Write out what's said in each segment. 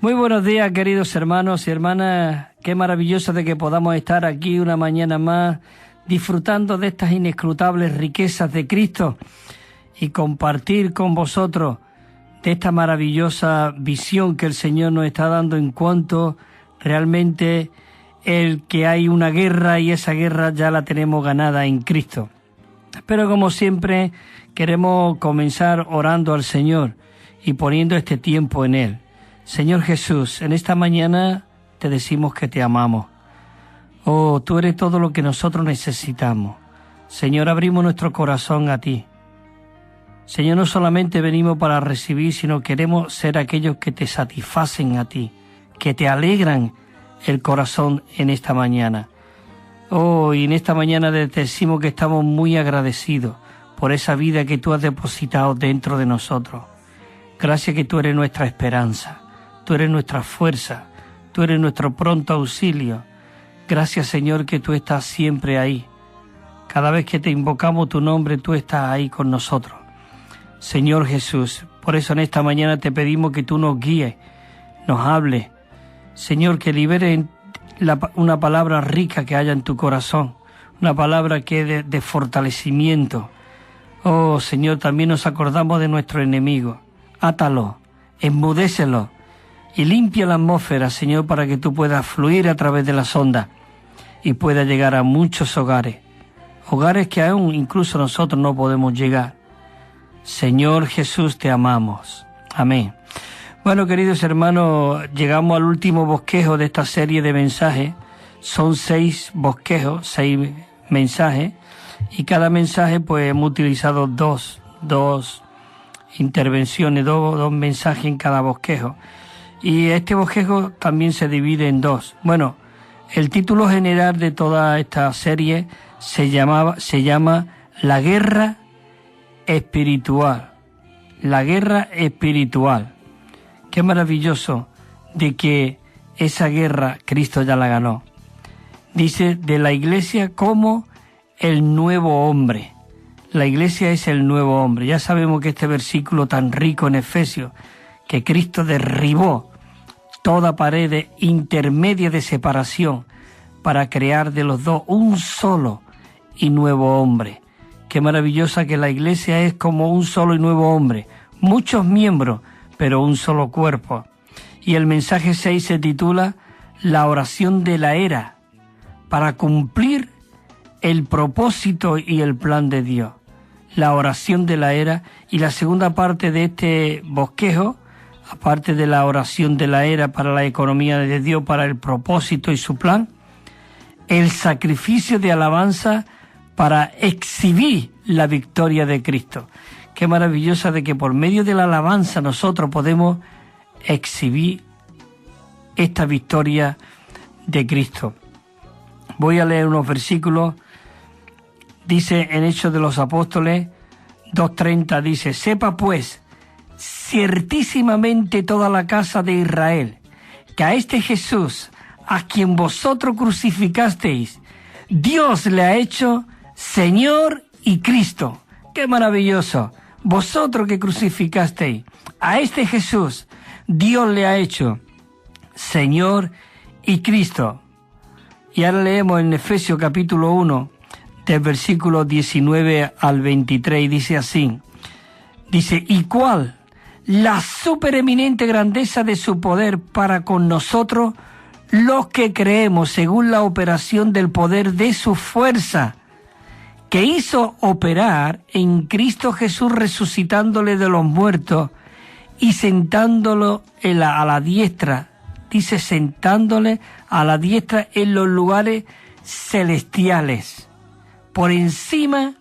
Muy buenos días, queridos hermanos y hermanas. Qué maravilloso de que podamos estar aquí una mañana más disfrutando de estas inescrutables riquezas de Cristo y compartir con vosotros de esta maravillosa visión que el Señor nos está dando en cuanto realmente el que hay una guerra y esa guerra ya la tenemos ganada en Cristo. Pero como siempre queremos comenzar orando al Señor y poniendo este tiempo en Él. Señor Jesús, en esta mañana te decimos que te amamos. Oh, tú eres todo lo que nosotros necesitamos. Señor, abrimos nuestro corazón a ti. Señor, no solamente venimos para recibir, sino queremos ser aquellos que te satisfacen a ti, que te alegran el corazón en esta mañana. Oh, y en esta mañana te decimos que estamos muy agradecidos por esa vida que tú has depositado dentro de nosotros. Gracias que tú eres nuestra esperanza. Tú eres nuestra fuerza, tú eres nuestro pronto auxilio. Gracias, Señor, que tú estás siempre ahí. Cada vez que te invocamos tu nombre, tú estás ahí con nosotros. Señor Jesús, por eso en esta mañana te pedimos que tú nos guíes, nos hables. Señor, que libere una palabra rica que haya en tu corazón, una palabra que es de fortalecimiento. Oh, Señor, también nos acordamos de nuestro enemigo. Átalo, enmudécelo. Y limpia la atmósfera, Señor, para que tú puedas fluir a través de las ondas y puedas llegar a muchos hogares, hogares que aún incluso nosotros no podemos llegar. Señor Jesús, te amamos. Amén. Bueno, queridos hermanos, llegamos al último bosquejo de esta serie de mensajes. Son 6 bosquejos, 6 mensajes, y cada mensaje pues hemos utilizado dos intervenciones, dos mensajes en cada bosquejo. Y este bosquejo también se divide en 2. Bueno, el título general de toda esta serie se llama La Guerra Espiritual. La Guerra Espiritual. Qué maravilloso de que esa guerra Cristo ya la ganó. Dice de la iglesia como el nuevo hombre. La iglesia es el nuevo hombre. Ya sabemos que este versículo tan rico en Efesios, que Cristo derribó toda pared intermedia de separación para crear de los dos un solo y nuevo hombre. Qué maravillosa que la iglesia es como un solo y nuevo hombre, muchos miembros, pero un solo cuerpo. Y el mensaje 6 se titula La oración de la era, para cumplir el propósito y el plan de Dios. La oración de la era. Y la segunda parte de este bosquejo, aparte de la oración de la era para la economía de Dios, para el propósito y su plan, el sacrificio de alabanza para exhibir la victoria de Cristo. Qué maravillosa de que por medio de la alabanza nosotros podemos exhibir esta victoria de Cristo. Voy a leer unos versículos. Dice en Hechos de los Apóstoles 2:30, dice: sepa pues ciertísimamente toda la casa de Israel, que a este Jesús, a quien vosotros crucificasteis, Dios le ha hecho Señor y Cristo. ¡Qué maravilloso! Vosotros que crucificasteis, a este Jesús, Dios le ha hecho Señor y Cristo. Y ahora leemos en Efesios capítulo 1, del versículo 19 al 23, y dice así. Dice: ¿y cuál la supereminente grandeza de su poder para con nosotros, los que creemos, según la operación del poder de su fuerza, que hizo operar en Cristo Jesús, resucitándole de los muertos y sentándolo a la diestra? Dice, sentándole a la diestra en los lugares celestiales, por encima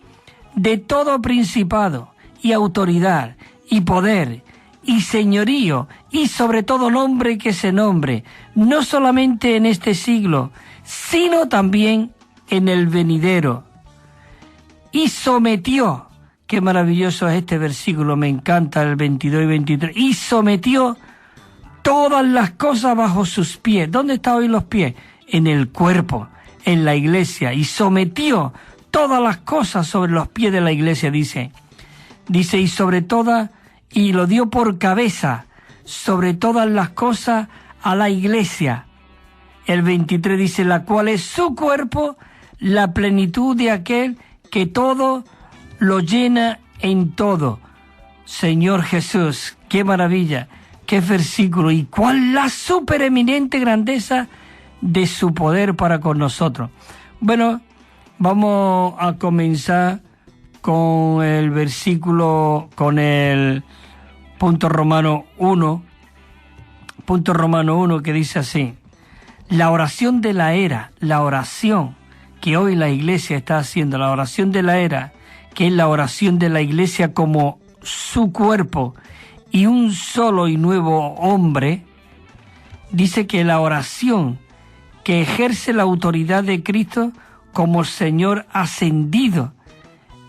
de todo principado y autoridad y poder y señorío y sobre todo nombre que se nombre, no solamente en este siglo, sino también en el venidero. Y sometió, qué maravilloso es este versículo, me encanta el 22 y 23, y sometió todas las cosas bajo sus pies. ¿Dónde están hoy los pies? En el cuerpo, en la iglesia, y sometió todas las cosas sobre los pies de la iglesia, dice, y sobre todas, y lo dio por cabeza sobre todas las cosas a la Iglesia. El 23 dice, la cual es su cuerpo, la plenitud de aquel que todo lo llena en todo. Señor Jesús, qué maravilla, qué versículo, y cuál la supereminente grandeza de su poder para con nosotros. Bueno, vamos a comenzar con el versículo, con el punto Romano 1, que dice así: la oración de la era, la oración que hoy la Iglesia está haciendo, la oración de la era, que es la oración de la Iglesia como su cuerpo y un solo y nuevo hombre, dice que la oración que ejerce la autoridad de Cristo como Señor ascendido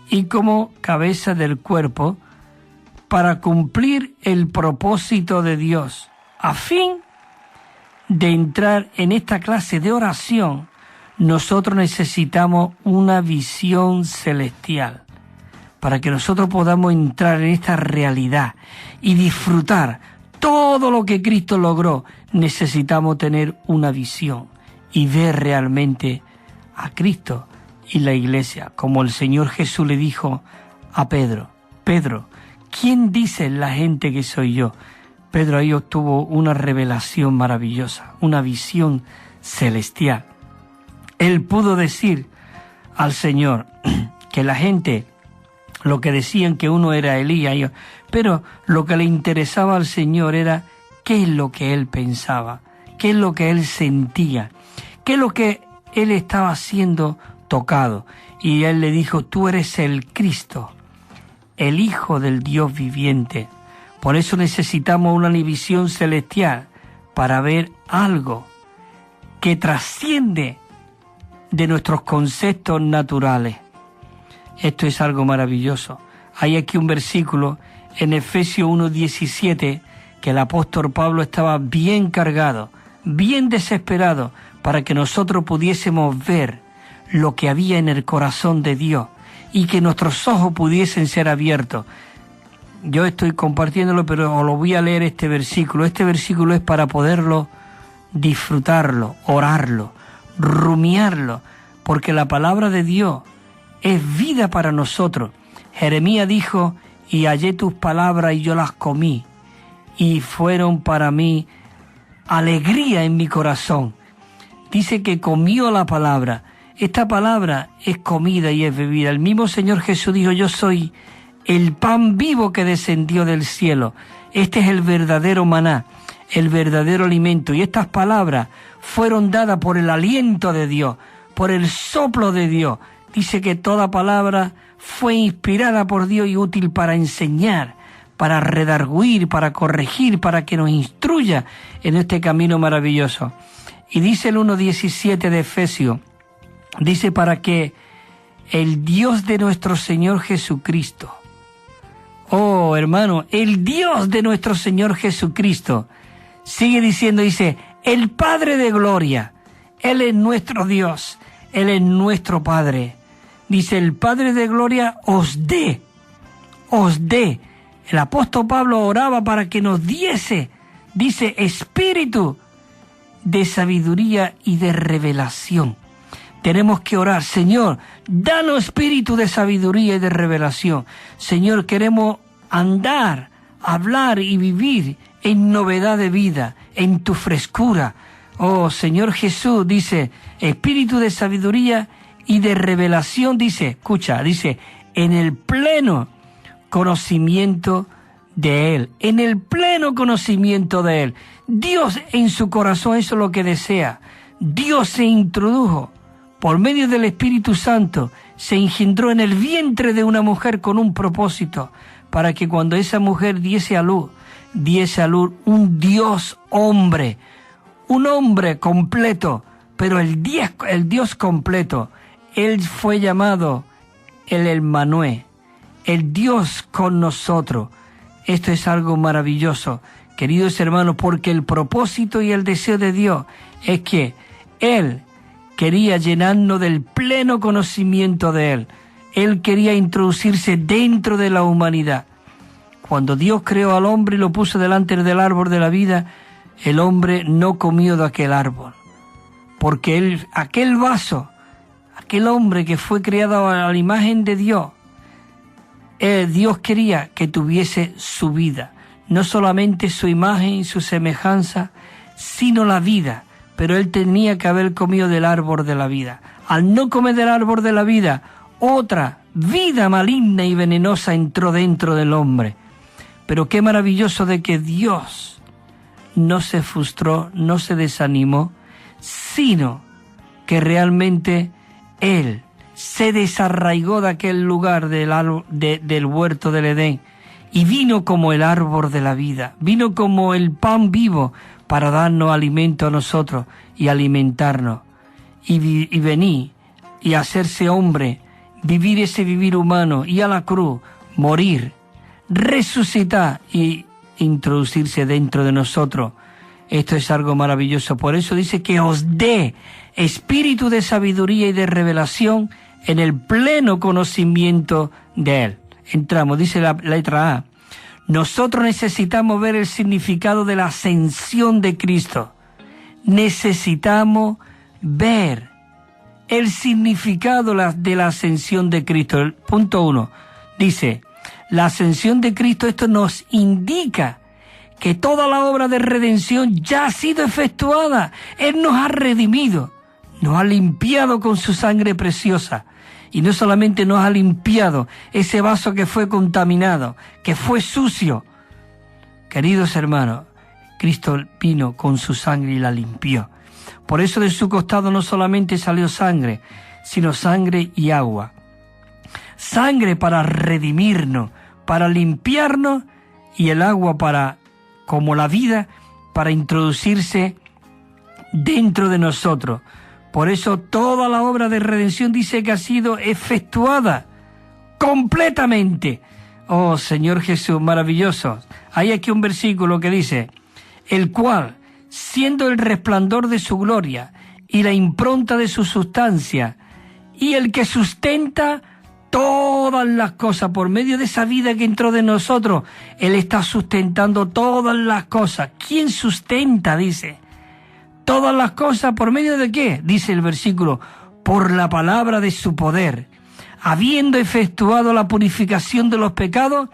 y como cabeza del cuerpo para cumplir el propósito de Dios. A fin de entrar en esta clase de oración, nosotros necesitamos una visión celestial. Para que nosotros podamos entrar en esta realidad y disfrutar todo lo que Cristo logró, necesitamos tener una visión y ver realmente a Cristo y la Iglesia, como el Señor Jesús le dijo a Pedro: Pedro, ¿quién dice la gente que soy yo? Pedro ahí obtuvo una revelación maravillosa, una visión celestial. Él pudo decir al Señor que la gente, lo que decían que uno era Elías, pero lo que le interesaba al Señor era qué es lo que él pensaba, qué es lo que él sentía, qué es lo que él estaba siendo tocado. Y él le dijo: tú eres el Cristo, el Hijo del Dios viviente. Por eso necesitamos una visión celestial para ver algo que trasciende de nuestros conceptos naturales. Esto es algo maravilloso. Hay aquí un versículo en Efesios 1:17 que el apóstol Pablo estaba bien cargado, bien desesperado, para que nosotros pudiésemos ver lo que había en el corazón de Dios y que nuestros ojos pudiesen ser abiertos. Yo estoy compartiéndolo, pero os lo voy a leer este versículo. Este versículo es para poderlo disfrutarlo, orarlo, rumiarlo, porque la palabra de Dios es vida para nosotros. Jeremías dijo: y hallé tus palabras y yo las comí, y fueron para mí alegría en mi corazón. Dice que comió la palabra. Esta palabra es comida y es bebida. El mismo Señor Jesús dijo: yo soy el pan vivo que descendió del cielo. Este es el verdadero maná, el verdadero alimento. Y estas palabras fueron dadas por el aliento de Dios, por el soplo de Dios. Dice que toda palabra fue inspirada por Dios y útil para enseñar, para redarguir, para corregir, para que nos instruya en este camino maravilloso. Y dice el 1:17 de Efesios, dice: para que el Dios de nuestro Señor Jesucristo, oh hermano, el Dios de nuestro Señor Jesucristo, sigue diciendo, dice, el Padre de gloria, Él es nuestro Dios, Él es nuestro Padre. Dice: el Padre de gloria os dé. El apóstol Pablo oraba para que nos diese, dice, espíritu de sabiduría y de revelación. Tenemos que orar: Señor, danos espíritu de sabiduría y de revelación. Señor, queremos andar, hablar y vivir en novedad de vida, en tu frescura. Oh, Señor Jesús, dice, espíritu de sabiduría y de revelación, dice, escucha, dice, en el pleno conocimiento de Él, en el pleno conocimiento de Él. Dios en su corazón, eso es lo que desea. Dios se introdujo por medio del Espíritu Santo, se engendró en el vientre de una mujer con un propósito, para que cuando esa mujer diese a luz un Dios hombre, un hombre completo, pero el Dios completo. Él fue llamado el Emmanuel, el Dios con nosotros. Esto es algo maravilloso, queridos hermanos, porque el propósito y el deseo de Dios es que Él quería llenarnos del pleno conocimiento de Él. Él quería introducirse dentro de la humanidad. Cuando Dios creó al hombre y lo puso delante del árbol de la vida, el hombre no comió de aquel árbol. Porque aquel vaso, aquel hombre que fue creado a la imagen de Dios, Dios quería que tuviese su vida. No solamente su imagen y su semejanza, sino la vida. Pero él tenía que haber comido del árbol de la vida. Al no comer del árbol de la vida, otra vida maligna y venenosa entró dentro del hombre. Pero qué maravilloso de que Dios no se frustró, no se desanimó, sino que realmente Él se desarraigó de aquel lugar del huerto del Edén y vino como el árbol de la vida, vino como el pan vivo para darnos alimento a nosotros y alimentarnos y venir y hacerse hombre, vivir ese vivir humano y a la cruz, morir, resucitar y introducirse dentro de nosotros. Esto es algo maravilloso. Por eso dice que os dé espíritu de sabiduría y de revelación en el pleno conocimiento de Él. Entramos, dice la letra A. Nosotros necesitamos ver el significado de la ascensión de Cristo. Necesitamos ver el significado de la ascensión de Cristo. El punto 1 dice, la ascensión de Cristo, esto nos indica que toda la obra de redención ya ha sido efectuada. Él nos ha redimido, nos ha limpiado con su sangre preciosa. Y no solamente nos ha limpiado ese vaso que fue contaminado, que fue sucio. Queridos hermanos, Cristo vino con su sangre y la limpió. Por eso de su costado no solamente salió sangre, sino sangre y agua. Sangre para redimirnos, para limpiarnos, y el agua para, como la vida, para introducirse dentro de nosotros. Por eso toda la obra de redención dice que ha sido efectuada completamente. Oh Señor Jesús, maravilloso. Hay aquí un versículo que dice, el cual, siendo el resplandor de su gloria y la impronta de su sustancia, y el que sustenta todas las cosas, por medio de esa vida que entró de nosotros, Él está sustentando todas las cosas. ¿Quién sustenta? Dice. Todas las cosas, ¿por medio de qué? Dice el versículo, por la palabra de su poder. Habiendo efectuado la purificación de los pecados,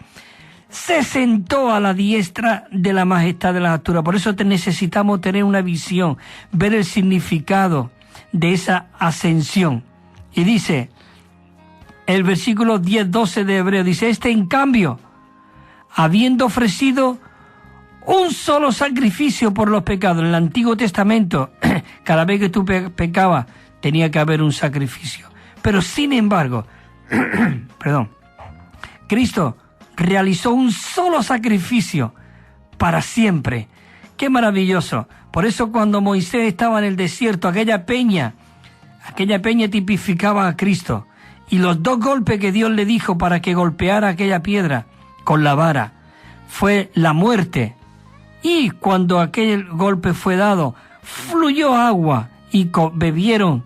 se sentó a la diestra de la majestad de las alturas. Por eso necesitamos tener una visión, ver el significado de esa ascensión. Y dice, el versículo 10-12 de Hebreo, dice, en cambio, habiendo ofrecido un solo sacrificio por los pecados. En el Antiguo Testamento, cada vez que tú pecabas, tenía que haber un sacrificio. Pero sin embargo, Cristo realizó un solo sacrificio para siempre. ¡Qué maravilloso! Por eso cuando Moisés estaba en el desierto, aquella peña tipificaba a Cristo. Y los 2 golpes que Dios le dijo para que golpeara aquella piedra con la vara, fue la muerte. Y cuando aquel golpe fue dado, fluyó agua y bebieron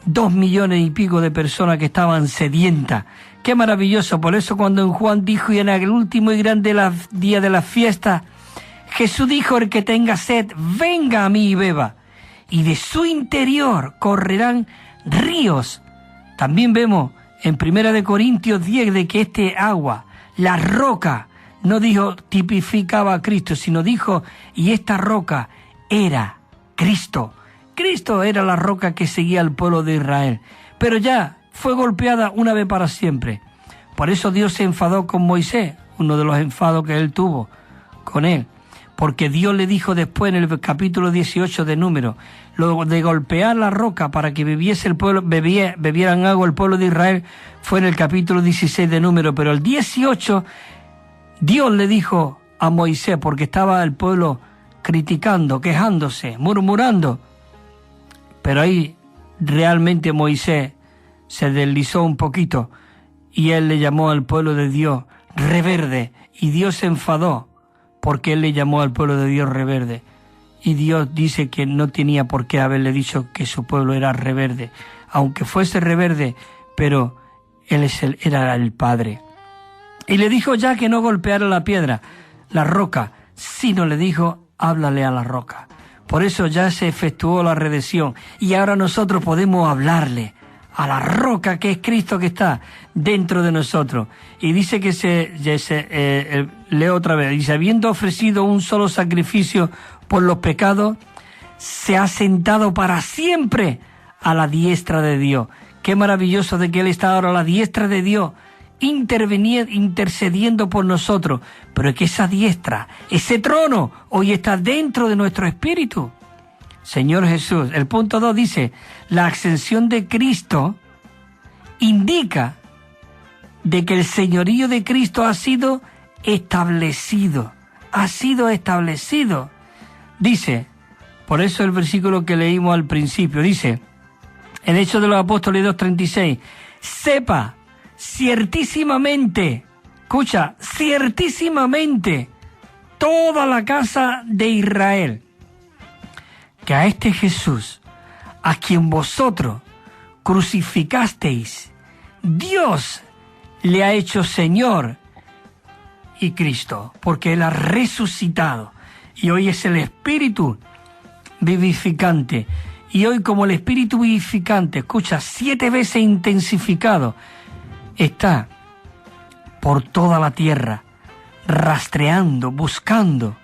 2 millones y pico de personas que estaban sedientas. ¡Qué maravilloso! Por eso cuando en Juan dijo, y en el último y grande día de la fiesta, Jesús dijo, el que tenga sed, venga a mí y beba. Y de su interior correrán ríos. También vemos en 1 Corintios 10 de que este agua, la roca, no dijo tipificaba a Cristo, sino dijo, y esta roca era Cristo. Cristo era la roca que seguía al pueblo de Israel, pero ya fue golpeada una vez para siempre. Por eso Dios se enfadó con Moisés, uno de los enfados que él tuvo con él, porque Dios le dijo después en el capítulo 18 de Números, lo de golpear la roca para que bebiese el pueblo, bebieran agua el pueblo de Israel, fue en el capítulo 16 de Números, pero el 18 Dios le dijo a Moisés, porque estaba el pueblo criticando, quejándose, murmurando, pero ahí realmente Moisés se deslizó un poquito y él le llamó al pueblo de Dios reverde, y Dios se enfadó porque él le llamó al pueblo de Dios reverde, y Dios dice que no tenía por qué haberle dicho que su pueblo era reverde, aunque fuese reverde, pero él era el Padre. Y le dijo ya que no golpeara la piedra, la roca, sino le dijo, háblale a la roca. Por eso ya se efectuó la redención y ahora nosotros podemos hablarle a la roca que es Cristo que está dentro de nosotros. Y dice que leo otra vez, dice, habiendo ofrecido un solo sacrificio por los pecados, se ha sentado para siempre a la diestra de Dios. Qué maravilloso de que Él está ahora a la diestra de Dios, intercediendo por nosotros. Pero es que esa diestra, ese trono, hoy está dentro de nuestro espíritu. Señor Jesús, el punto 2 dice, la ascensión de Cristo indica de que el señorío de Cristo ha sido establecido. Dice, por eso el versículo que leímos al principio, dice, en Hechos de los Apóstoles 2:36, sepa ciertísimamente, escucha, ciertísimamente, toda la casa de Israel, que a este Jesús, a quien vosotros crucificasteis, Dios le ha hecho Señor y Cristo, porque Él ha resucitado y hoy es el Espíritu vivificante. Y hoy, como el Espíritu vivificante, escucha, 7 veces intensificado, está por toda la tierra, rastreando, buscando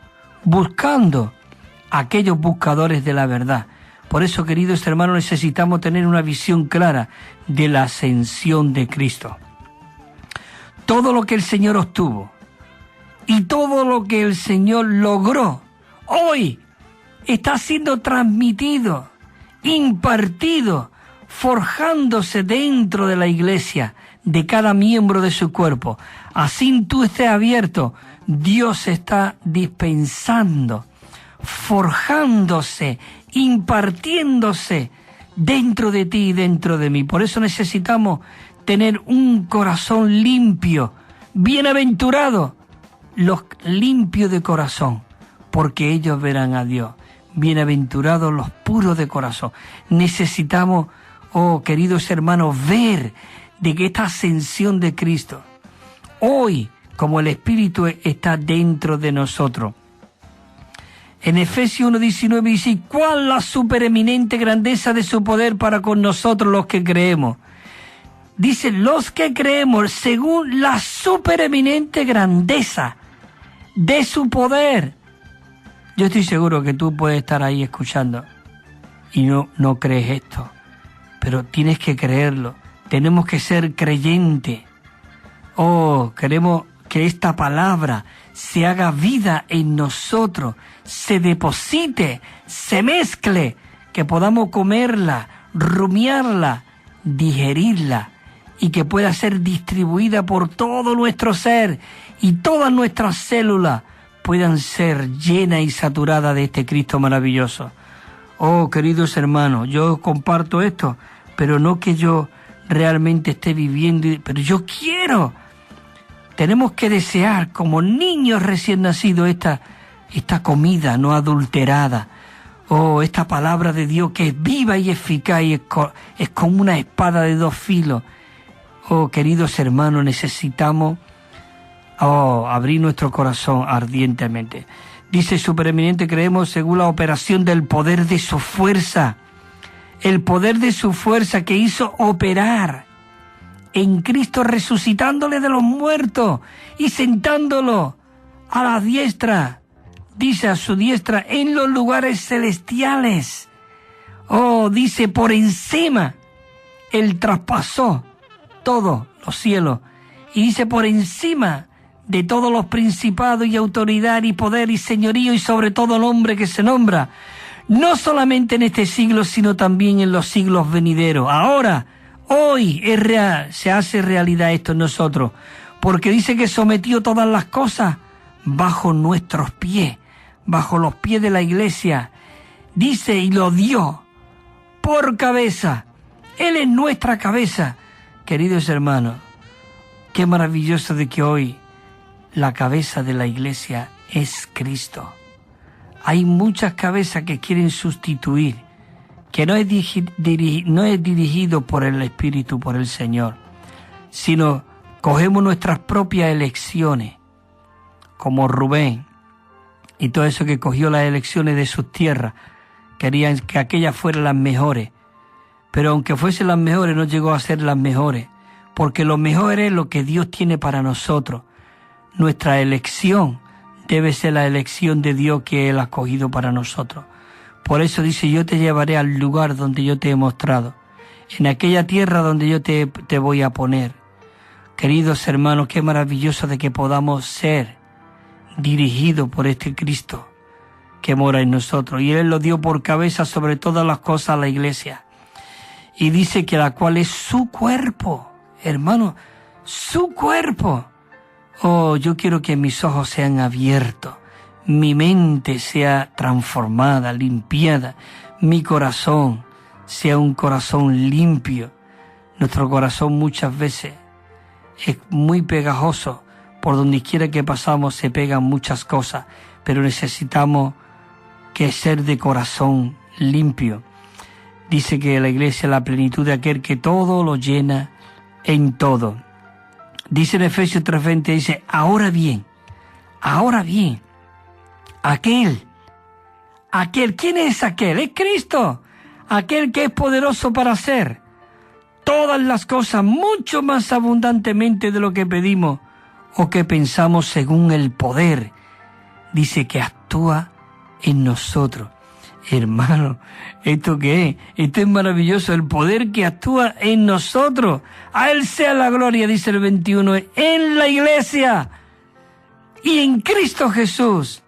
a aquellos buscadores de la verdad. Por eso, queridos hermanos, necesitamos tener una visión clara de la ascensión de Cristo. Todo lo que el Señor obtuvo y todo lo que el Señor logró, hoy está siendo transmitido, impartido, forjándose dentro de la iglesia, de cada miembro de su cuerpo. Así tú estés abierto, Dios está dispensando, forjándose, impartiéndose dentro de ti y dentro de mí. Por eso necesitamos tener un corazón limpio. Bienaventurados los limpios de corazón, porque ellos verán a Dios. Bienaventurados los puros de corazón. Necesitamos, oh queridos hermanos, ver de que esta ascensión de Cristo, hoy, como el Espíritu está dentro de nosotros. En Efesios 1:19 dice, ¿cuál la supereminente grandeza de su poder para con nosotros los que creemos? Dice, los que creemos según la supereminente grandeza de su poder. Yo estoy seguro que tú puedes estar ahí escuchando y no crees esto, pero tienes que creerlo. Tenemos que ser creyentes. Oh, queremos que esta palabra se haga vida en nosotros, se deposite, se mezcle, que podamos comerla, rumiarla, digerirla y que pueda ser distribuida por todo nuestro ser y todas nuestras células puedan ser llenas y saturadas de este Cristo maravilloso. Oh, queridos hermanos, yo comparto esto, pero no que yo realmente esté viviendo, pero yo quiero. Tenemos que desear como niños recién nacidos esta comida no adulterada. Oh, esta palabra de Dios que es viva y eficaz y es como una espada de 2 filos. Oh, queridos hermanos, necesitamos abrir nuestro corazón ardientemente. Dice supereminente, creemos según la operación del poder de su fuerza. El poder de su fuerza que hizo operar en Cristo, resucitándole de los muertos y sentándolo a la diestra, dice a su diestra, en los lugares celestiales. Oh, dice por encima, Él traspasó todos los cielos. Y dice por encima de todos los principados y autoridad y poder y señorío y sobre todo el hombre que se nombra, no solamente en este siglo, sino también en los siglos venideros. Ahora, hoy es real, se hace realidad esto en nosotros, porque dice que sometió todas las cosas bajo nuestros pies, bajo los pies de la iglesia. Dice, y lo dio por cabeza. Él es nuestra cabeza. Queridos hermanos, qué maravilloso de que hoy la cabeza de la iglesia es Cristo. Hay muchas cabezas que quieren sustituir, que no es dirigido por el Espíritu, por el Señor, sino cogemos nuestras propias elecciones, como Rubén y todo eso que cogió las elecciones de sus tierras, querían que aquellas fueran las mejores, pero aunque fuesen las mejores no llegó a ser las mejores, porque lo mejor es lo que Dios tiene para nosotros. Nuestra elección debe ser la elección de Dios que Él ha escogido para nosotros. Por eso dice, yo te llevaré al lugar donde yo te he mostrado, en aquella tierra donde yo te voy a poner. Queridos hermanos, qué maravilloso de que podamos ser dirigidos por este Cristo que mora en nosotros. Y Él lo dio por cabeza sobre todas las cosas a la iglesia. Y dice que la cual es su cuerpo, hermano, su cuerpo. Oh, yo quiero que mis ojos sean abiertos, mi mente sea transformada, limpiada, mi corazón sea un corazón limpio. Nuestro corazón muchas veces es muy pegajoso, por donde quiera que pasamos se pegan muchas cosas, pero necesitamos que ser de corazón limpio. Dice que la iglesia es la plenitud de aquel que todo lo llena en todo. Dice en Efesios 3:20, dice, ahora bien, aquel, ¿quién es aquel? Es Cristo, aquel que es poderoso para hacer todas las cosas mucho más abundantemente de lo que pedimos o que pensamos según el poder, dice que actúa en nosotros. Hermano, ¿esto qué es? Esto es maravilloso, el poder que actúa en nosotros. A Él sea la gloria, dice el 21, en la iglesia y en Cristo Jesús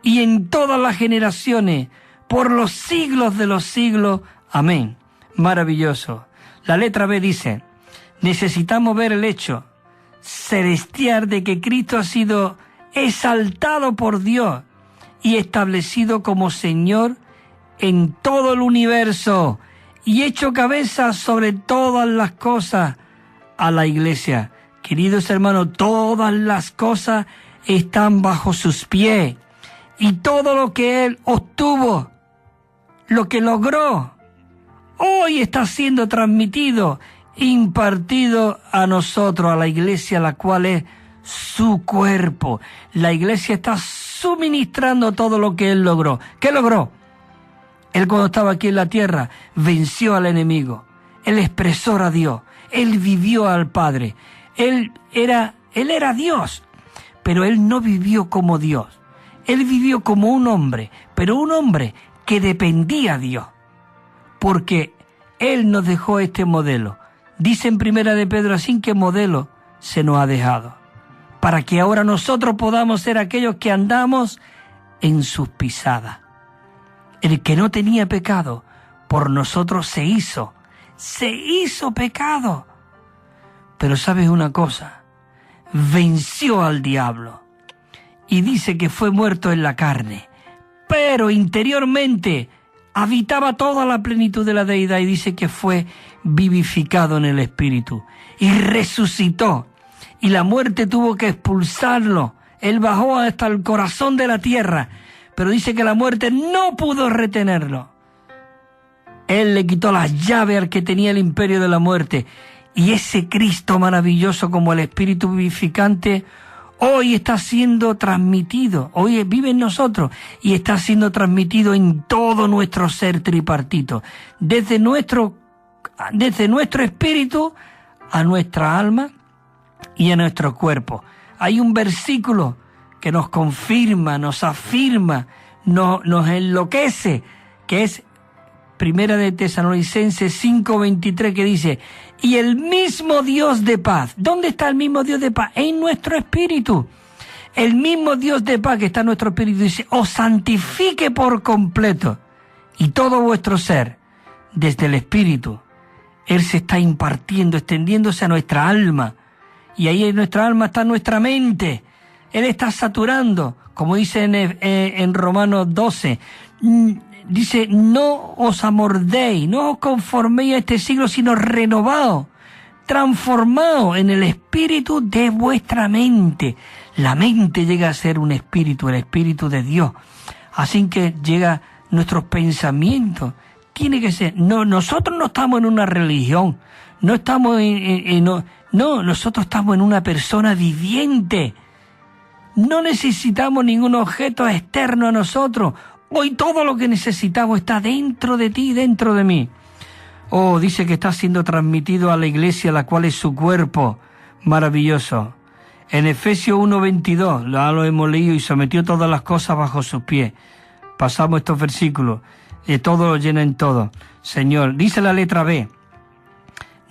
y en todas las generaciones, por los siglos de los siglos. Amén. Maravilloso. La letra B dice, necesitamos ver el hecho celestial de que Cristo ha sido exaltado por Dios y establecido como Señor en todo el universo y hecho cabeza sobre todas las cosas a la iglesia. Queridos hermanos, todas las cosas están bajo sus pies y todo lo que Él obtuvo, lo que logró, hoy está siendo transmitido, impartido a nosotros, a la iglesia, la cual es su cuerpo. La iglesia está suministrando todo lo que Él logró. ¿Qué logró? Él cuando estaba aquí en la tierra venció al enemigo. Él expresó a Dios. Él vivió al Padre. Él era Dios, pero Él no vivió como Dios. Él vivió como un hombre, pero un hombre que dependía de Dios. Porque Él nos dejó este modelo. Dice en Primera de Pedro, así que modelo se nos ha dejado, para que ahora nosotros podamos ser aquellos que andamos en sus pisadas. El que no tenía pecado, por nosotros se hizo pecado. Pero ¿sabes una cosa? Venció al diablo. Y dice que fue muerto en la carne, pero interiormente habitaba toda la plenitud de la deidad, y dice que fue vivificado en el Espíritu y resucitó. Y la muerte tuvo que expulsarlo. Él bajó hasta el corazón de la tierra, pero dice que la muerte no pudo retenerlo. Él le quitó las llaves al que tenía el imperio de la muerte. Y ese Cristo maravilloso como el Espíritu vivificante hoy está siendo transmitido, hoy vive en nosotros y está siendo transmitido en todo nuestro ser tripartito, desde nuestro espíritu a nuestra alma y a nuestro cuerpo. Hay un versículo que nos confirma, nos afirma, nos enloquece, que es Primera de Tesalonicenses 5:23, que dice, y el mismo Dios de paz. ¿Dónde está el mismo Dios de paz? En nuestro espíritu. El mismo Dios de paz que está en nuestro espíritu dice, os santifique por completo y todo vuestro ser, desde el espíritu. Él se está impartiendo, extendiéndose a nuestra alma. Y ahí en nuestra alma está nuestra mente. Él está saturando, como dice en Romanos 12, dice, no os amordéis, no os conforméis a este siglo, sino renovaos, transformaos en el espíritu de vuestra mente. La mente llega a ser un espíritu, el espíritu de Dios. Así que llega nuestros pensamientos, tiene que ser. No, nosotros no estamos en una religión, no estamos no, nosotros estamos en una persona viviente. No necesitamos ningún objeto externo a nosotros. Hoy todo lo que necesitamos está dentro de ti, dentro de mí. Oh, dice que está siendo transmitido a la iglesia, la cual es su cuerpo. Maravilloso. En Efesios 1:22, lo hemos leído, y sometió todas las cosas bajo sus pies. Pasamos estos versículos, todo lo llena en todo. Señor, dice la letra B,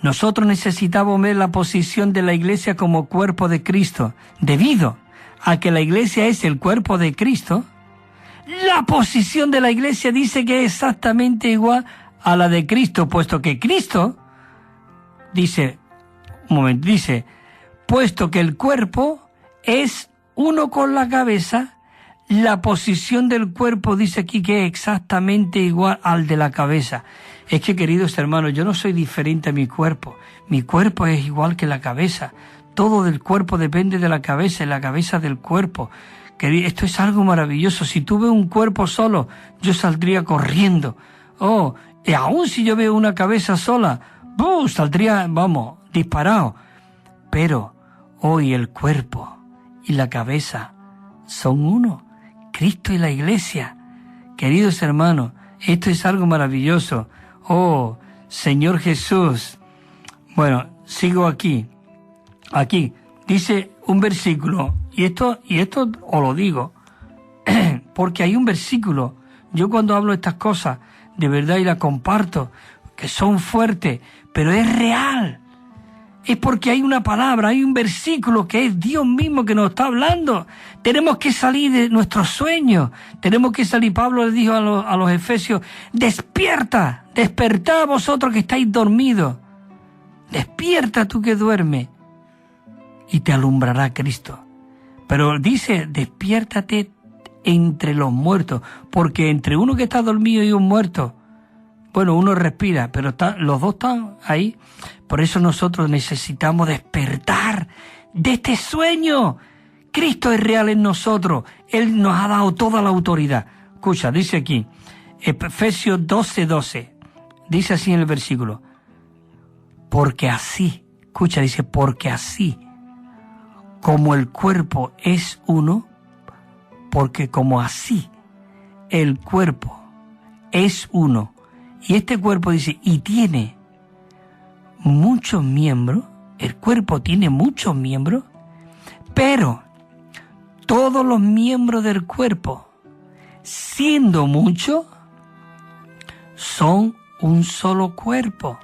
nosotros necesitamos ver la posición de la iglesia como cuerpo de Cristo. Debido a que la iglesia es el cuerpo de Cristo, la posición de la iglesia dice que es exactamente igual a la de Cristo, puesto que Cristo, dice, puesto que el cuerpo es uno con la cabeza, la posición del cuerpo dice aquí que es exactamente igual al de la cabeza. Es que, queridos hermanos, yo no soy diferente a mi cuerpo es igual que la cabeza. Todo del cuerpo depende de la cabeza y la cabeza del cuerpo. Esto es algo maravilloso. Si tú ves un cuerpo solo, yo saldría corriendo. Oh, y aún si yo veo una cabeza sola, saldría, disparado. Pero hoy el cuerpo y la cabeza son uno. Cristo y la iglesia. Queridos hermanos, esto es algo maravilloso. Oh, Señor Jesús. Bueno, sigo aquí. Aquí dice un versículo, y esto os lo digo, porque hay un versículo. Yo cuando hablo estas cosas, de verdad, y las comparto, que son fuertes, pero es real. Es porque hay una palabra, hay un versículo que es Dios mismo que nos está hablando. Tenemos que salir de nuestros sueños. Tenemos que salir. Pablo le dijo a los efesios, despierta, despertad vosotros que estáis dormidos. Despierta tú que duermes y te alumbrará Cristo. Pero dice, despiértate entre los muertos, porque entre uno que está dormido y un muerto, bueno, uno respira, pero los dos están ahí. Por eso nosotros necesitamos despertar de este sueño. Cristo es real en nosotros. Él nos ha dado toda la autoridad. Escucha, dice aquí, Efesios 12:12. Dice así en el versículo. Porque así, escucha, dice, porque así, como el cuerpo es uno, porque como así el cuerpo es uno, y este cuerpo dice, y tiene muchos miembros, el cuerpo tiene muchos miembros, pero todos los miembros del cuerpo, siendo muchos, son un solo cuerpo.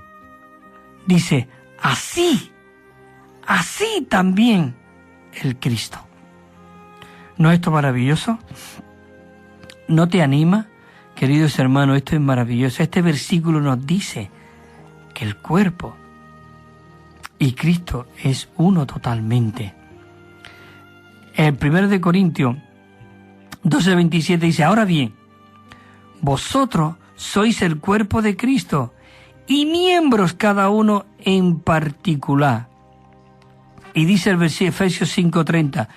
Dice, así también el Cristo. ¿No es esto maravilloso? ¿No te anima? Queridos hermanos, esto es maravilloso. Este versículo nos dice que el cuerpo y Cristo es uno totalmente. El 1 Corintios 12:27 dice, ahora bien, vosotros sois el cuerpo de Cristo y miembros cada uno en particular. Y dice el versículo Efesios 5:30,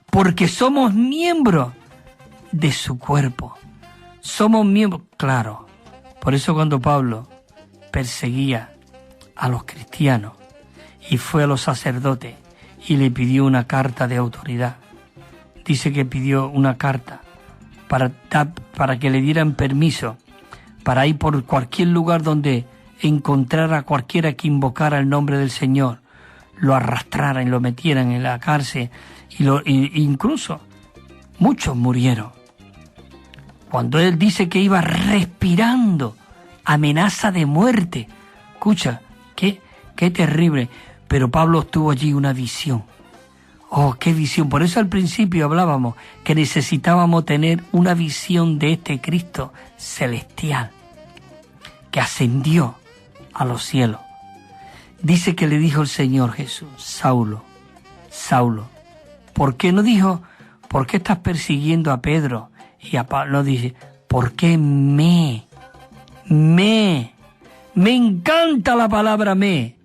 porque somos miembros de su cuerpo. Somos miembros, claro. Por eso cuando Pablo perseguía a los cristianos y fue a los sacerdotes y le pidió una carta de autoridad, dice que pidió una carta para que le dieran permiso para ir por cualquier lugar donde encontrara a cualquiera que invocara el nombre del Señor, lo arrastraran y lo metieran en la cárcel, y incluso muchos murieron. Cuando él dice que iba respirando amenaza de muerte, escucha, qué terrible, pero Pablo tuvo allí una visión. Oh, qué visión. Por eso al principio hablábamos que necesitábamos tener una visión de este Cristo celestial que ascendió a los cielos. Dice que le dijo el Señor Jesús, Saulo, Saulo, ¿por qué no dijo, por qué estás persiguiendo a Pedro y a Pablo? No dice, ¿por qué me encanta la palabra me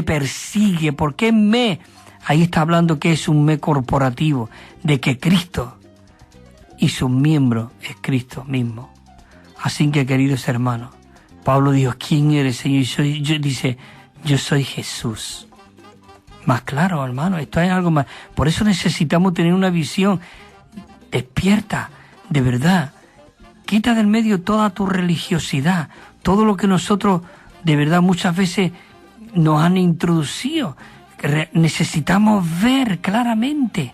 persigue? ¿Por qué me? Ahí está hablando que es un me corporativo, de que Cristo y sus miembros es Cristo mismo. Así que, queridos hermanos, Pablo dijo, ¿quién eres, Señor? Dice, yo soy Jesús. Más claro, hermano, esto es algo más. Por eso necesitamos tener una visión despierta, de verdad. Quita del medio toda tu religiosidad, todo lo que nosotros, de verdad, muchas veces nos han introducido. Necesitamos ver claramente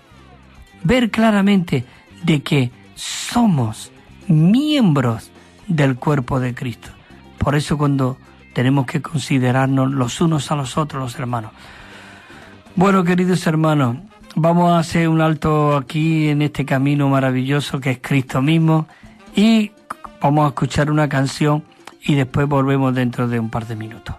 de que somos miembros del cuerpo de Cristo. Por eso cuando tenemos que considerarnos los unos a los otros, los hermanos. Bueno, queridos hermanos, vamos a hacer un alto aquí en este camino maravilloso que es Cristo mismo y vamos a escuchar una canción y después volvemos dentro de un par de minutos.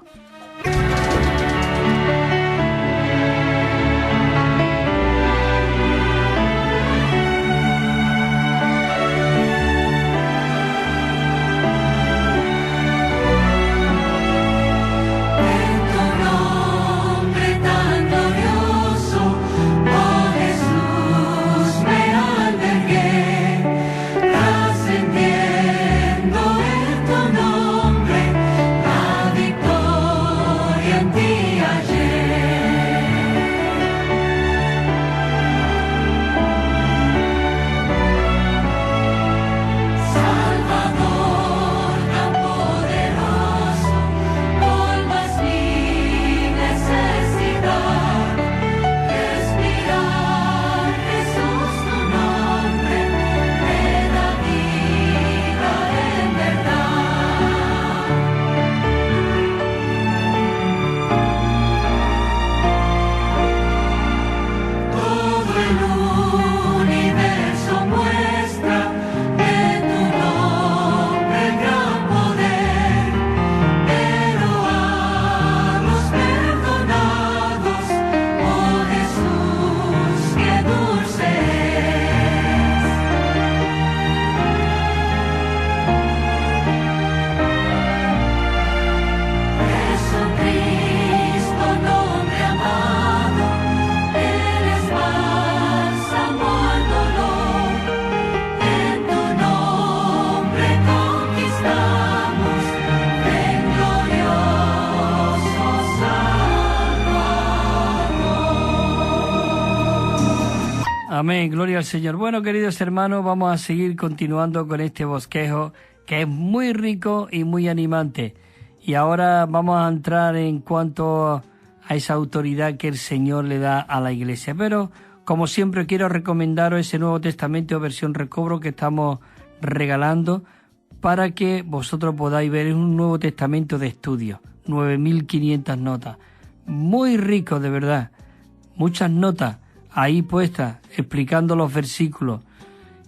Amén, gloria al Señor. Bueno, queridos hermanos, vamos a seguir continuando con este bosquejo que es muy rico y muy animante. Y ahora vamos a entrar en cuanto a esa autoridad que el Señor le da a la Iglesia. Pero, como siempre, quiero recomendaros ese Nuevo Testamento versión recobro que estamos regalando para que vosotros podáis ver un Nuevo Testamento de estudio. 9.500 notas. Muy rico, de verdad. Muchas notas ahí puestas, explicando los versículos.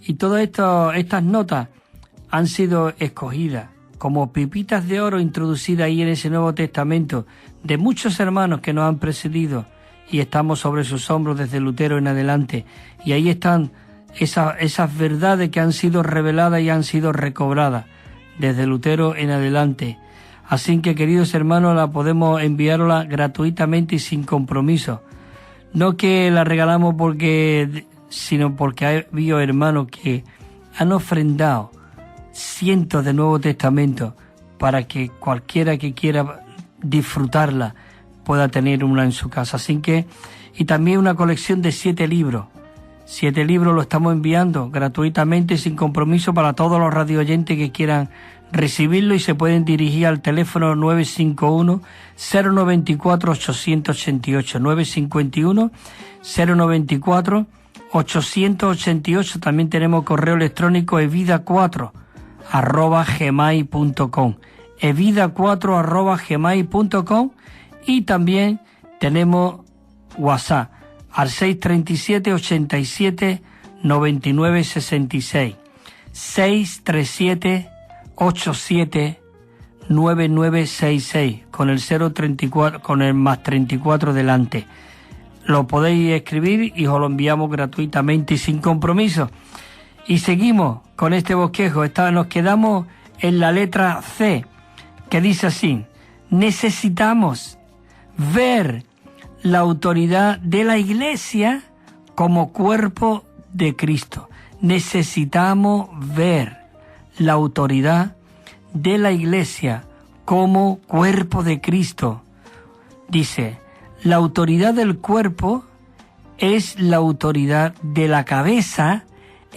Y todas estas notas han sido escogidas como pepitas de oro introducidas ahí en ese Nuevo Testamento de muchos hermanos que nos han precedido y estamos sobre sus hombros desde Lutero en adelante. Y ahí están esas verdades que han sido reveladas y han sido recobradas desde Lutero en adelante. Así que, queridos hermanos, la podemos enviarla gratuitamente y sin compromiso. No que la regalamos sino porque ha habido hermanos que han ofrendado cientos de Nuevos Testamentos para que cualquiera que quiera disfrutarla pueda tener una en su casa. Así que, y también una colección de 7 libros. 7 libros lo estamos enviando gratuitamente sin compromiso para todos los radioyentes que quieran recibirlo y se pueden dirigir al teléfono 951-094-888, 951-094-888. También tenemos correo electrónico evida4@gmail.com, evida4@gmail.com, y también tenemos WhatsApp al 637 87 99 66, 637 87 9966 con el 034, con el más 34 delante. Lo podéis escribir y os lo enviamos gratuitamente y sin compromiso. Y seguimos con este bosquejo. Nos quedamos en la letra C, que dice así: necesitamos ver la autoridad de la Iglesia como cuerpo de Cristo. Necesitamos ver la autoridad de la Iglesia como cuerpo de Cristo. Dice, la autoridad del cuerpo es la autoridad de la cabeza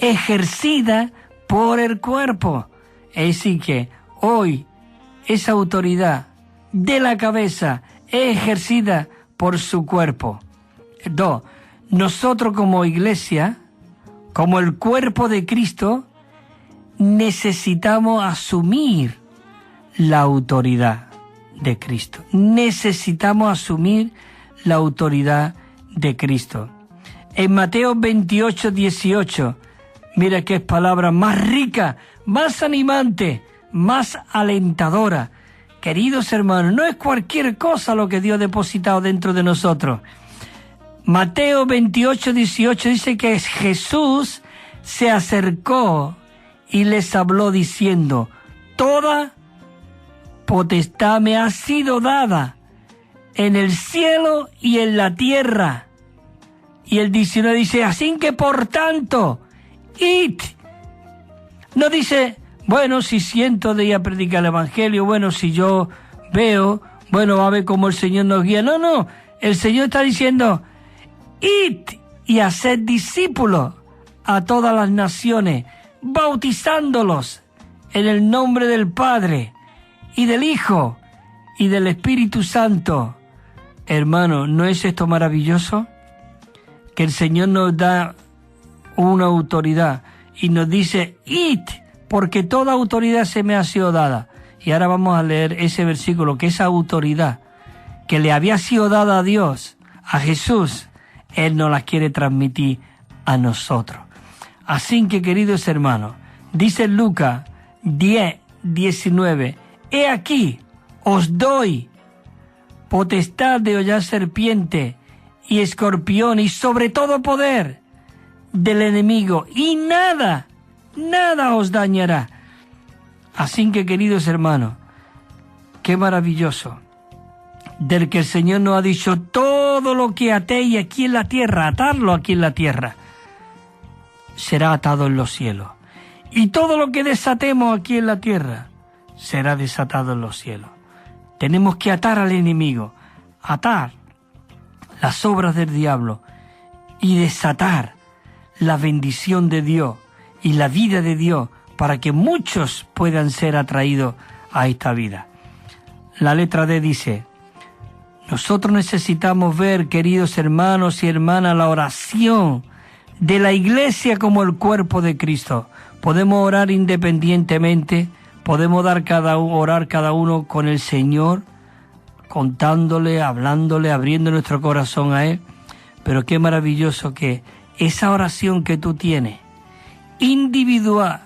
ejercida por el cuerpo. Es decir que hoy esa autoridad de la cabeza es ejercida por su cuerpo. 2. Nosotros como iglesia, como el cuerpo de Cristo, necesitamos asumir la autoridad de Cristo. Necesitamos asumir la autoridad de Cristo. En Mateo 28, 18, mira qué palabra más rica, más animante, más alentadora. Queridos hermanos, no es cualquier cosa lo que Dios ha depositado dentro de nosotros. Mateo 28, 18 dice que Jesús se acercó y les habló diciendo, toda potestad me ha sido dada en el cielo y en la tierra. Y el 19 dice, así que por tanto, id. No dice, bueno, si siento de ir a predicar el evangelio, bueno, si yo veo, bueno, va a ver cómo el Señor nos guía. No, no, el Señor está diciendo, id y haced discípulos a todas las naciones, bautizándolos en el nombre del Padre y del Hijo y del Espíritu Santo. Hermano, ¿no es esto maravilloso? Que el Señor nos da una autoridad y nos dice, id, porque toda autoridad se me ha sido dada. Y ahora vamos a leer ese versículo, que esa autoridad que le había sido dada a Dios, a Jesús, Él nos la quiere transmitir a nosotros. Así que, queridos hermanos, dice Lucas 10, 19, he aquí, os doy potestad de hollar serpiente y escorpión y sobre todo poder del enemigo, y nada os dañará. Así que, queridos hermanos, qué maravilloso, del que el Señor nos ha dicho, todo lo que atéis aquí en la tierra, atarlo aquí en la tierra, será atado en los cielos. Y todo lo que desatemos aquí en la tierra, será desatado en los cielos. Tenemos que atar al enemigo, atar las obras del diablo y desatar la bendición de Dios y la vida de Dios para que muchos puedan ser atraídos a esta vida. La letra D dice, nosotros necesitamos ver, queridos hermanos y hermanas, la oración de la iglesia como el cuerpo de Cristo. Podemos orar independientemente, podemos orar cada uno con el Señor, contándole, hablándole, abriendo nuestro corazón a Él. Pero qué maravilloso que esa oración que tú tienes, individual,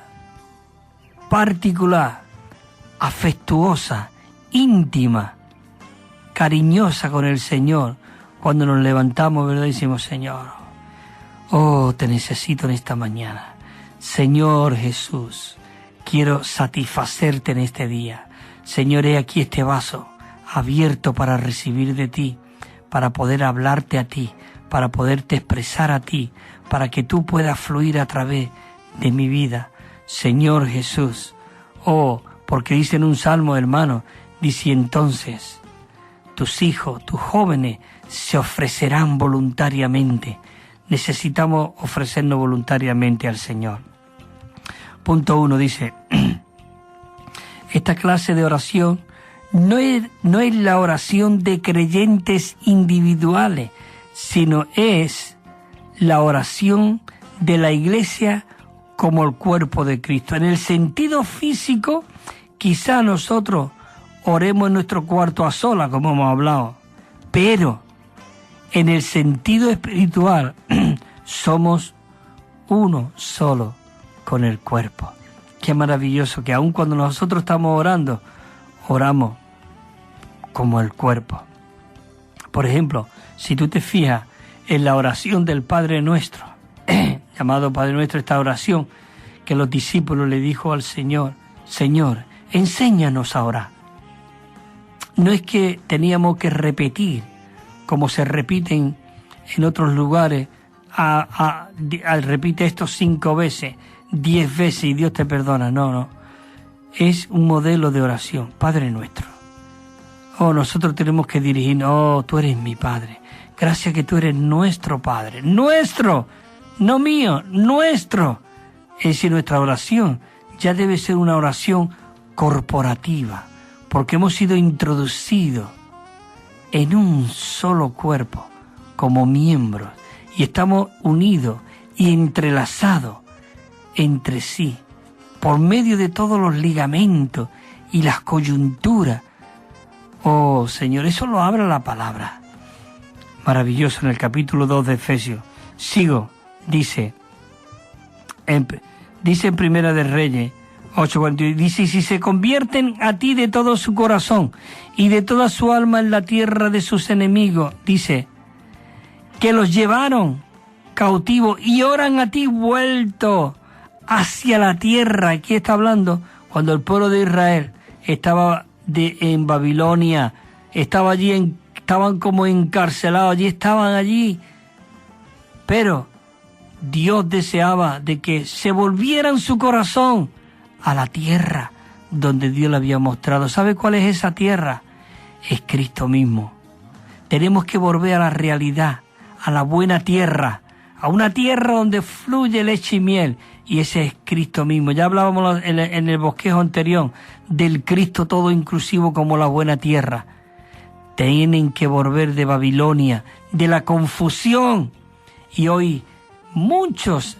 particular, afectuosa, íntima, cariñosa con el Señor, cuando nos levantamos, ¿verdad? Decimos, Señor, oh, te necesito en esta mañana. Señor Jesús, quiero satisfacerte en este día. Señor, he aquí este vaso abierto para recibir de ti, para poder hablarte a ti, para poderte expresar a ti, para que tú puedas fluir a través de mi vida. Señor Jesús, oh, porque dice en un salmo, hermano, dice entonces, tus hijos, tus jóvenes, se ofrecerán voluntariamente. Necesitamos ofrecernos voluntariamente al Señor. Punto 1 dice, esta clase de oración no es la oración de creyentes individuales, sino es la oración de la iglesia como el cuerpo de Cristo. En el sentido físico, quizá nosotros oremos en nuestro cuarto a solas, como hemos hablado, pero en el sentido espiritual somos uno solo con el cuerpo. Qué maravilloso que aun cuando nosotros estamos orando, oramos como el cuerpo. Por ejemplo, si tú te fijas en la oración del Padre Nuestro, llamado Padre Nuestro, esta oración que los discípulos le dijo al Señor, Señor, enséñanos a orar. No es que teníamos que repetir, como se repiten en otros lugares, repite esto 5 veces, 10 veces y Dios te perdona. No. Es un modelo de oración. Padre Nuestro, Oh, nosotros tenemos que dirigirnos, oh, tú eres mi Padre. Gracias que tú eres nuestro Padre. Nuestro, no mío, nuestro. Es decir, nuestra oración ya debe ser una oración corporativa, porque hemos sido introducidos en un solo cuerpo como miembros y estamos unidos y entrelazados entre sí por medio de todos los ligamentos y las coyunturas. Oh Señor, eso lo habla la palabra. Maravilloso en el capítulo 2 de Efesios. Sigo, dice en Primera de Reyes 8:41, dice, si se convierten a ti de todo su corazón y de toda su alma en la tierra de sus enemigos, dice, que los llevaron cautivos y oran a ti vuelto hacia la tierra. Aquí está hablando cuando el pueblo de Israel estaba en Babilonia, estaban como encarcelados, estaban allí, pero Dios deseaba de que se volvieran su corazón a la tierra donde Dios le había mostrado. ¿Sabe cuál es esa tierra? Es Cristo mismo. Tenemos que volver a la realidad, a la buena tierra, a una tierra donde fluye leche y miel, y ese es Cristo mismo. Ya hablábamos en el bosquejo anterior del Cristo todo inclusivo como la buena tierra. Tienen que volver de Babilonia, de la confusión, y hoy muchos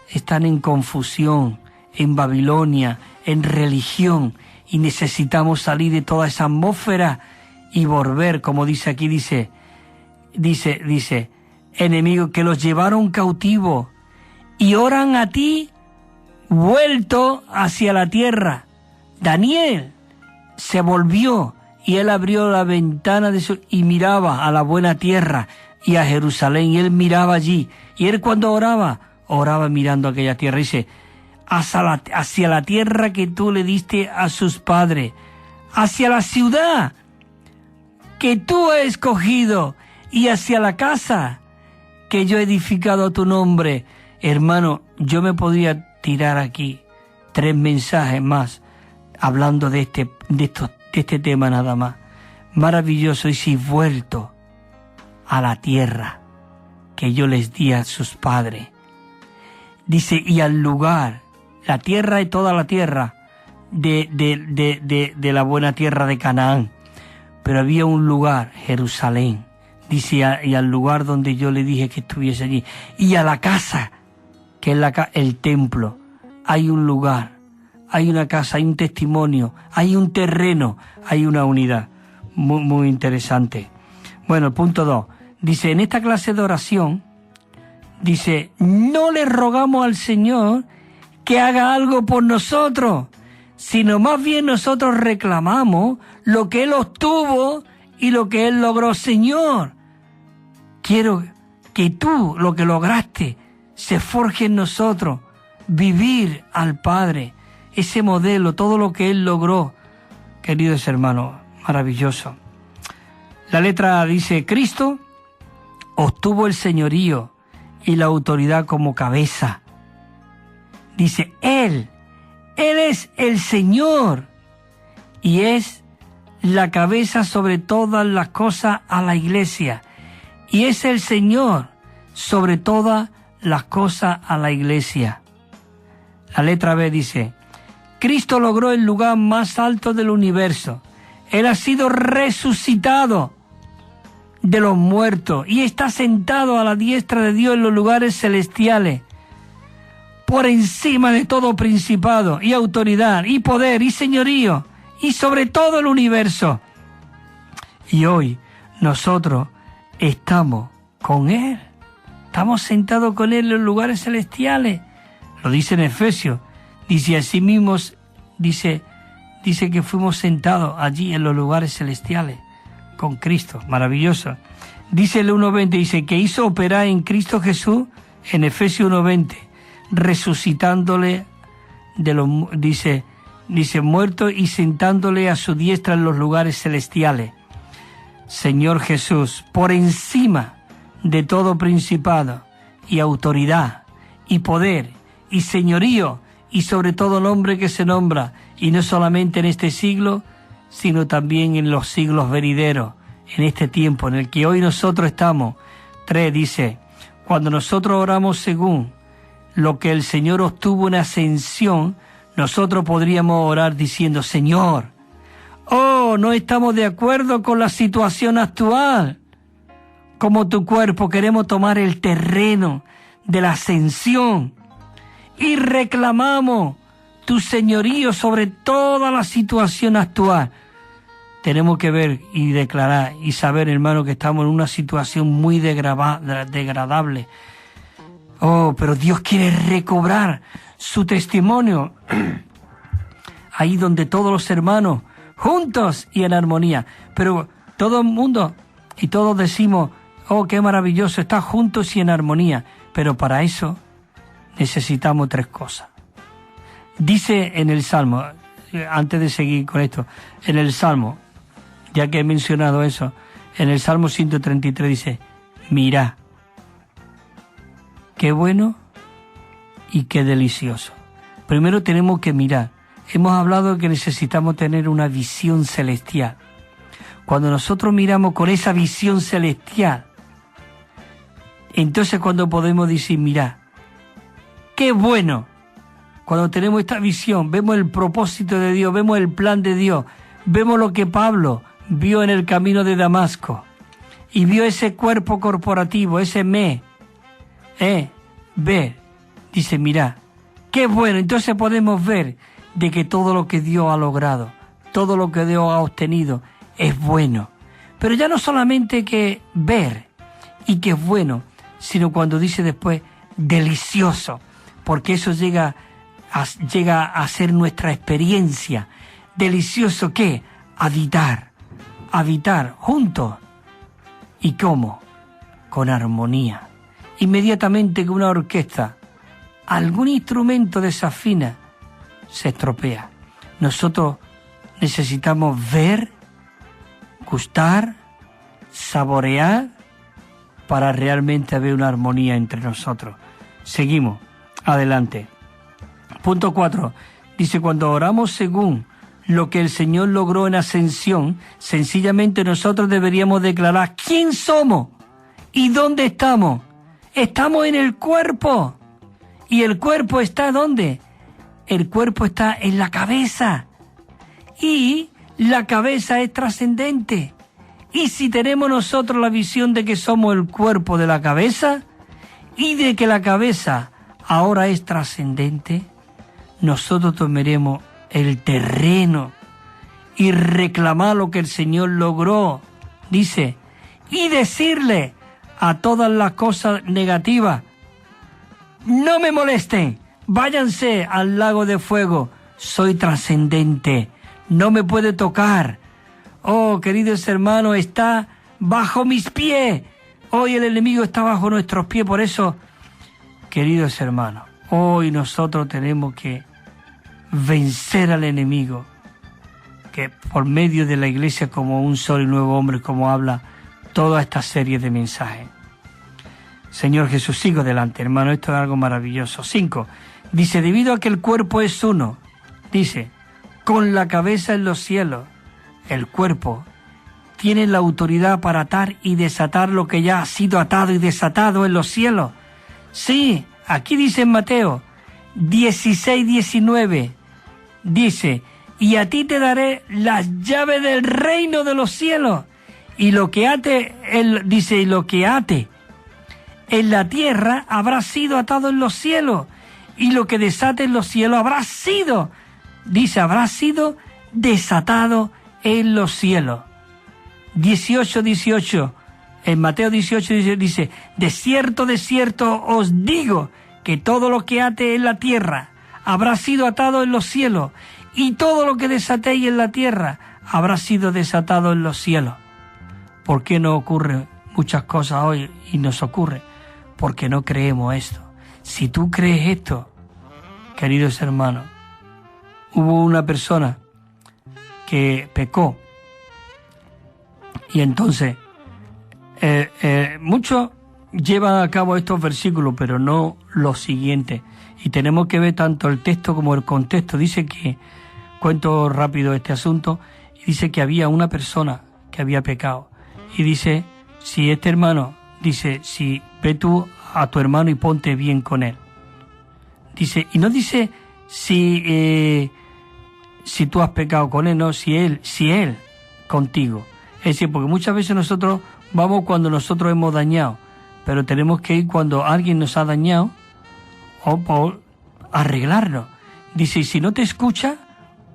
están en confusión, en Babilonia, en religión, y necesitamos salir de toda esa atmósfera y volver, como dice aquí, dice, enemigos que los llevaron cautivos y oran a ti vuelto hacia la tierra. Daniel se volvió y él abrió la ventana y miraba a la buena tierra y a Jerusalén, y él miraba allí, y él cuando oraba mirando aquella tierra, dice, hacia la tierra que tú le diste a sus padres, hacia la ciudad que tú has escogido, y hacia la casa que yo he edificado a tu nombre. Hermano, yo me podría tirar aquí 3 mensajes más hablando de este tema nada más. Maravilloso, y si vuelto a la tierra que yo les di a sus padres. Dice, y al lugar, la tierra y toda la tierra de la buena tierra de Canaán. Pero había un lugar, Jerusalén, dice, y al lugar donde yo le dije que estuviese allí. Y a la casa, que es el templo, hay un lugar, hay una casa, hay un testimonio, hay un terreno, hay una unidad. Muy, muy interesante. Bueno, punto 2. Dice, en esta clase de oración, dice, no le rogamos al Señor que haga algo por nosotros, sino más bien nosotros reclamamos lo que Él obtuvo y lo que Él logró. Señor, quiero que tú, lo que lograste, se forje en nosotros, vivir al Padre, ese modelo, todo lo que Él logró. Queridos hermanos, maravilloso. La letra dice, Cristo obtuvo el señorío y la autoridad como cabeza. Dice, Él es el Señor y es la cabeza sobre todas las cosas a la iglesia. Y es el Señor sobre todas las cosas a la iglesia. La letra B dice, Cristo logró el lugar más alto del universo. Él ha sido resucitado de los muertos y está sentado a la diestra de Dios en los lugares celestiales, por encima de todo principado y autoridad y poder y señorío y sobre todo el universo. Y hoy nosotros estamos con Él, estamos sentados con Él en los lugares celestiales. Lo dice en Efesios, dice así mismo, dice que fuimos sentados allí en los lugares celestiales con Cristo. Maravilloso. Dice el 1:20, dice que hizo operar en Cristo Jesús, en Efesios 1:20, resucitándole dice muerto y sentándole a su diestra en los lugares celestiales. Señor Jesús, por encima de todo principado y autoridad y poder y señorío y sobre todo nombre que se nombra, y no solamente en este siglo, sino también en los siglos venideros, en este tiempo en el que hoy nosotros estamos. 3 dice, cuando nosotros oramos según lo que el Señor obtuvo en ascensión, nosotros podríamos orar diciendo, Señor, no estamos de acuerdo con la situación actual. Como tu cuerpo queremos tomar el terreno de la ascensión y reclamamos tu señorío sobre toda la situación actual. Tenemos que ver y declarar y saber, hermano, que estamos en una situación muy degradable. Pero Dios quiere recobrar su testimonio. Ahí donde todos los hermanos, juntos y en armonía. Pero todo el mundo y todos decimos, qué maravilloso, estar juntos y en armonía. Pero para eso necesitamos 3 cosas. Dice en el Salmo, antes de seguir con esto, en el Salmo, ya que he mencionado eso, en el Salmo 133 dice, mirad, qué bueno y qué delicioso. Primero tenemos que mirar. Hemos hablado de que necesitamos tener una visión celestial. Cuando nosotros miramos con esa visión celestial, entonces cuando podemos decir, mirad, qué bueno. Cuando tenemos esta visión, vemos el propósito de Dios, vemos el plan de Dios, vemos lo que Pablo vio en el camino de Damasco y vio ese cuerpo corporativo, ese ver, dice, mira, qué bueno. Entonces podemos ver de que todo lo que Dios ha logrado, todo lo que Dios ha obtenido es bueno. Pero ya no solamente que ver y que es bueno, sino cuando dice después delicioso, porque eso llega a ser nuestra experiencia. Delicioso, ¿qué? Habitar juntos. ¿Y cómo? Con armonía. Inmediatamente que una orquesta, algún instrumento desafina, se estropea. Nosotros necesitamos ver, gustar, saborear, para realmente haber una armonía entre nosotros. Seguimos, adelante. Punto 4. Dice, cuando oramos según lo que el Señor logró en ascensión, sencillamente nosotros deberíamos declarar quién somos y dónde estamos. Estamos en el cuerpo. ¿Y el cuerpo está dónde? El cuerpo está en la cabeza. Y la cabeza es trascendente. Y si tenemos nosotros la visión de que somos el cuerpo de la cabeza y de que la cabeza ahora es trascendente, nosotros tomaremos el terreno y reclamar lo que el Señor logró, dice, y decirle a todas las cosas negativas, no me molesten, váyanse al lago de fuego, soy trascendente, no me puede tocar. Oh, queridos hermanos, está bajo mis pies. Hoy el enemigo está bajo nuestros pies. Por eso, queridos hermanos, hoy nosotros tenemos que vencer al enemigo, que por medio de la iglesia como un solo y nuevo hombre, como habla toda esta serie de mensajes. Señor Jesús, sigo adelante, hermano, esto es algo maravilloso. 5. Dice, debido a que el cuerpo es uno, dice, con la cabeza en los cielos, el cuerpo tiene la autoridad para atar y desatar lo que ya ha sido atado y desatado en los cielos. Sí, aquí dice en Mateo 16:19, dice, y a ti te daré las llaves del reino de los cielos, y lo que ate, dice, y lo que ate en la tierra habrá sido atado en los cielos, y lo que desate en los cielos habrá sido desatado en los cielos. 18:18, en Mateo 18 dice, de cierto os digo que todo lo que ate en la tierra habrá sido atado en los cielos, y todo lo que desatéis en la tierra habrá sido desatado en los cielos. ¿Por qué no ocurren muchas cosas hoy y nos ocurre? Porque no creemos esto. Si tú crees esto, queridos hermanos, hubo una persona que pecó y entonces muchos llevan a cabo estos versículos, pero no los siguientes, y tenemos que ver tanto el texto como el contexto. Dice que, cuento rápido este asunto, y dice que había una persona que había pecado. Y dice, si este hermano, dice, si ve tú a tu hermano y ponte bien con él. Dice, y no dice si tú has pecado con él, no, si él contigo. Es decir, porque muchas veces nosotros vamos cuando nosotros hemos dañado, pero tenemos que ir cuando alguien nos ha dañado o por arreglarnos. Dice, y si no te escucha,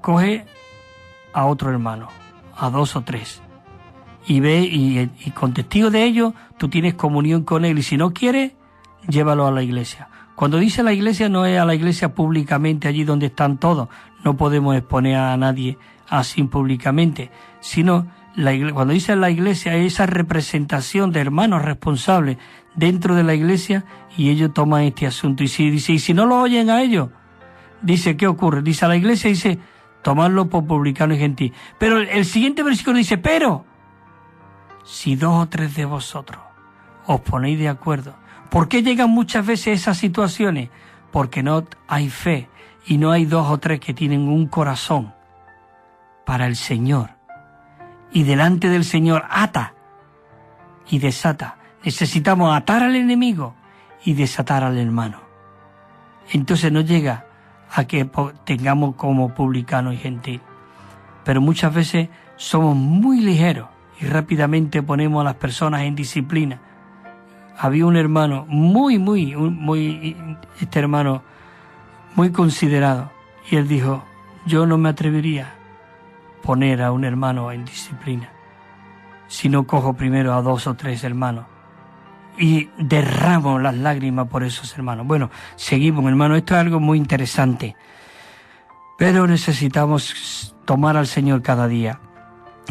coge a otro hermano, a 2 o 3, y ve, y con testigo de ello, tú tienes comunión con él, y si no quiere, llévalo a la iglesia. Cuando dice la iglesia, no es a la iglesia públicamente, allí donde están todos, no podemos exponer a nadie así públicamente, sino cuando dice la iglesia, es esa representación de hermanos responsables dentro de la iglesia, y ellos toman este asunto. Y si no lo oyen a ellos, dice, ¿qué ocurre? Dice a la iglesia, dice, tomarlo por publicano y gentil. Pero el siguiente versículo dice, pero si 2 o 3 de vosotros os ponéis de acuerdo. ¿Por qué llegan muchas veces esas situaciones? Porque no hay fe y no hay 2 o 3 que tienen un corazón para el Señor. Y delante del Señor ata y desata. Necesitamos atar al enemigo y desatar al hermano. Entonces no llega a que tengamos como publicano y gentil. Pero muchas veces somos muy ligeros y rápidamente ponemos a las personas en disciplina. Había un hermano este hermano muy considerado, y él dijo, yo no me atrevería a poner a un hermano en disciplina si no cojo primero a 2 o 3 hermanos y derramo las lágrimas por esos hermanos. Bueno, seguimos, hermano, esto es algo muy interesante, pero necesitamos tomar al Señor cada día.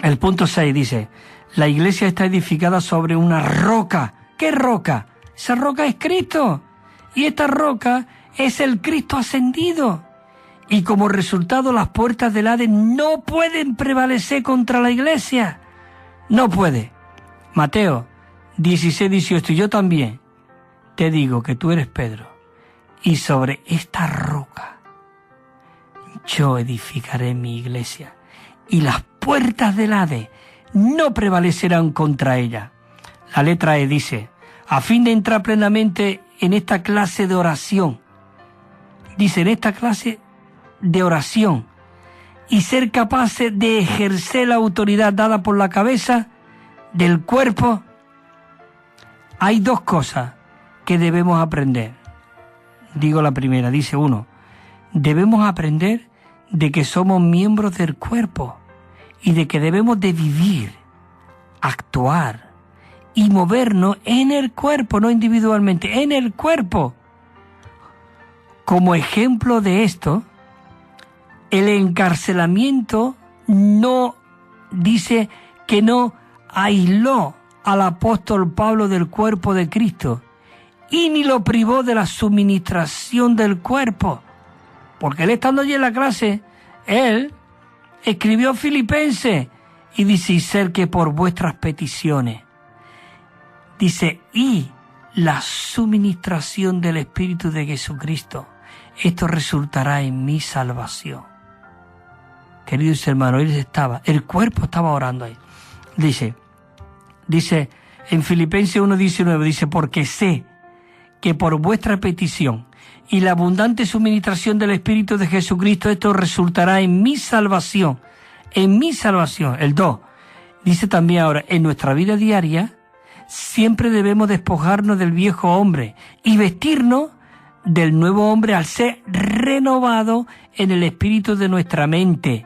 El punto 6 dice, la iglesia está edificada sobre una roca. ¿Qué roca? Esa roca es Cristo, y esta roca es el Cristo ascendido, y como resultado las puertas del Hades no pueden prevalecer contra la iglesia, no puede. Mateo 16:18, yo también te digo que tú eres Pedro, y sobre esta roca yo edificaré mi iglesia, y las puertas del Hades no prevalecerán contra ella. La letra E dice, a fin de entrar plenamente en esta clase de oración, dice, en esta clase de oración, y ser capaces de ejercer la autoridad dada por la cabeza del cuerpo, hay 2 cosas que debemos aprender. Digo la primera, dice 1, debemos aprender de que somos miembros del cuerpo y de que debemos de vivir, actuar y movernos en el cuerpo, no individualmente, en el cuerpo. Como ejemplo de esto, el encarcelamiento no dice que no aisló al apóstol Pablo del cuerpo de Cristo y ni lo privó de la suministración del cuerpo, porque él, estando allí en la clase, él escribió Filipenses y dice, y ser que por vuestras peticiones, dice, y la suministración del Espíritu de Jesucristo, esto resultará en mi salvación. Queridos hermanos, el cuerpo estaba orando ahí. Dice en Filipenses 1:19, dice, porque sé que por vuestra petición y la abundante suministración del Espíritu de Jesucristo, esto resultará en mi salvación. En mi salvación. El 2, dice también ahora, en nuestra vida diaria, siempre debemos despojarnos del viejo hombre y vestirnos del nuevo hombre al ser renovado en el espíritu de nuestra mente.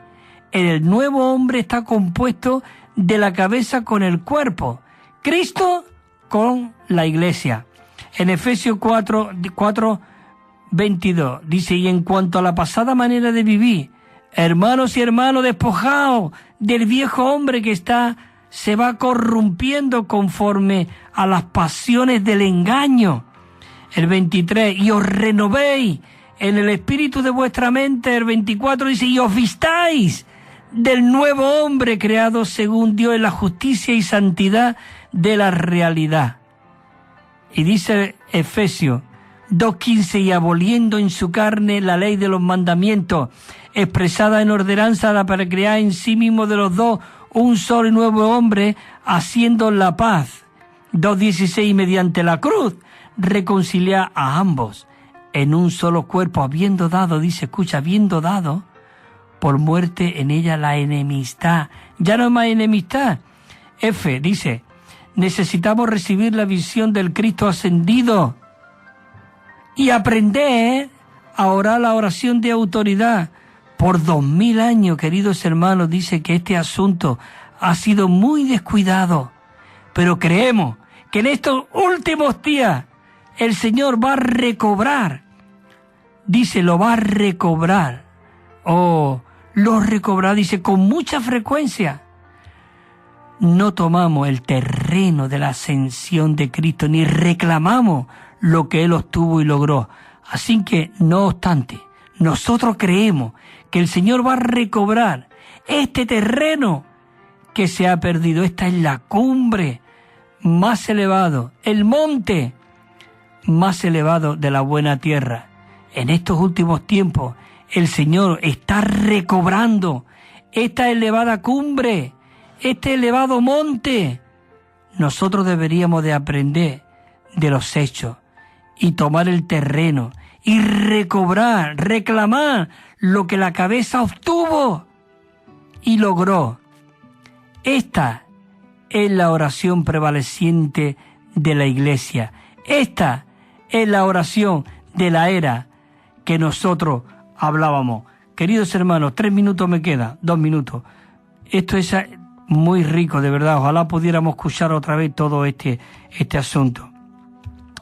El nuevo hombre está compuesto de la cabeza con el cuerpo, Cristo con la iglesia. En Efesios 4:22 dice, y en cuanto a la pasada manera de vivir, hermanos y hermanos, despojaos del viejo hombre que se va corrompiendo conforme a las pasiones del engaño. El 23, y os renovéis en el espíritu de vuestra mente. El 24 dice, y os vistáis del nuevo hombre creado según Dios en la justicia y santidad de la realidad. Y dice Efesios 2:15, y aboliendo en su carne la ley de los mandamientos, expresada en ordenanza para crear en sí mismo de los dos un solo y nuevo hombre, haciendo la paz. 2:16, mediante la cruz, reconciliar a ambos en un solo cuerpo, habiendo dado, dice, escucha, habiendo dado por muerte en ella la enemistad. Ya no hay más enemistad. F, dice, necesitamos recibir la visión del Cristo ascendido y aprender a orar la oración de autoridad. Por 2000 años, queridos hermanos, dice que este asunto ha sido muy descuidado, pero creemos que en estos últimos días el Señor va a recobrar, dice, lo va a recobrar, lo recobrará, dice, con mucha frecuencia. No tomamos el terreno de la ascensión de Cristo, ni reclamamos lo que Él obtuvo y logró. Así que, no obstante, nosotros creemos que el Señor va a recobrar este terreno que se ha perdido. Esta es la cumbre más elevado, el monte más elevado de la buena tierra. En estos últimos tiempos, el Señor está recobrando esta elevada cumbre, este elevado monte. Nosotros deberíamos de aprender de los hechos y tomar el terreno y recobrar, reclamar lo que la cabeza obtuvo y logró. Esta es la oración prevaleciente de la Iglesia. Esta es la oración de la era que nosotros hablábamos. Queridos hermanos, 3 minutos me queda, 2 minutos. Esto es muy rico, de verdad. Ojalá pudiéramos escuchar otra vez todo este asunto.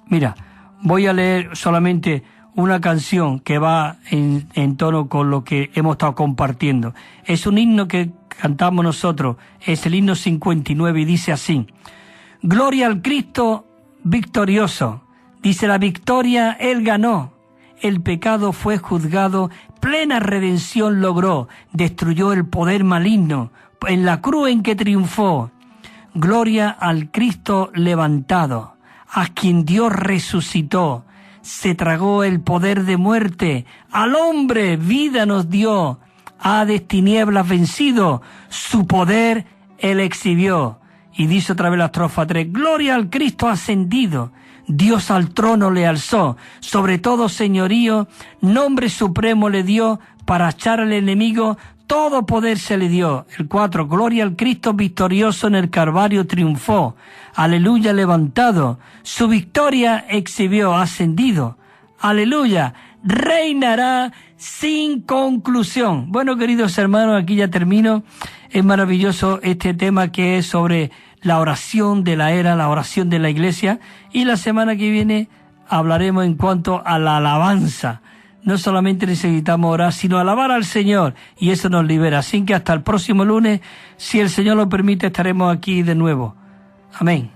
Mira, voy a leer solamente una canción que va en tono con lo que hemos estado compartiendo. Es un himno que cantamos nosotros, es el himno 59 y dice así: Gloria al Cristo victorioso. Dice, la victoria Él ganó, el pecado fue juzgado, plena redención logró, destruyó el poder maligno, en la cruz en que triunfó. Gloria al Cristo levantado, a quien Dios resucitó, se tragó el poder de muerte, al hombre vida nos dio, Hades tinieblas vencido, su poder Él exhibió. Y dice otra vez la estrofa 3, gloria al Cristo ascendido, Dios al trono le alzó, sobre todo señorío, nombre supremo le dio, para echar al enemigo, todo poder se le dio. El 4, gloria al Cristo victorioso en el Calvario triunfó, aleluya levantado, su victoria exhibió, ascendido, aleluya, reinará sin conclusión. Bueno, queridos hermanos, aquí ya termino. Es maravilloso este tema que es sobre la oración de la era, la oración de la Iglesia, y la semana que viene hablaremos en cuanto a la alabanza. No solamente necesitamos orar, sino alabar al Señor, y eso nos libera. Así que hasta el próximo lunes, si el Señor lo permite, estaremos aquí de nuevo. Amén.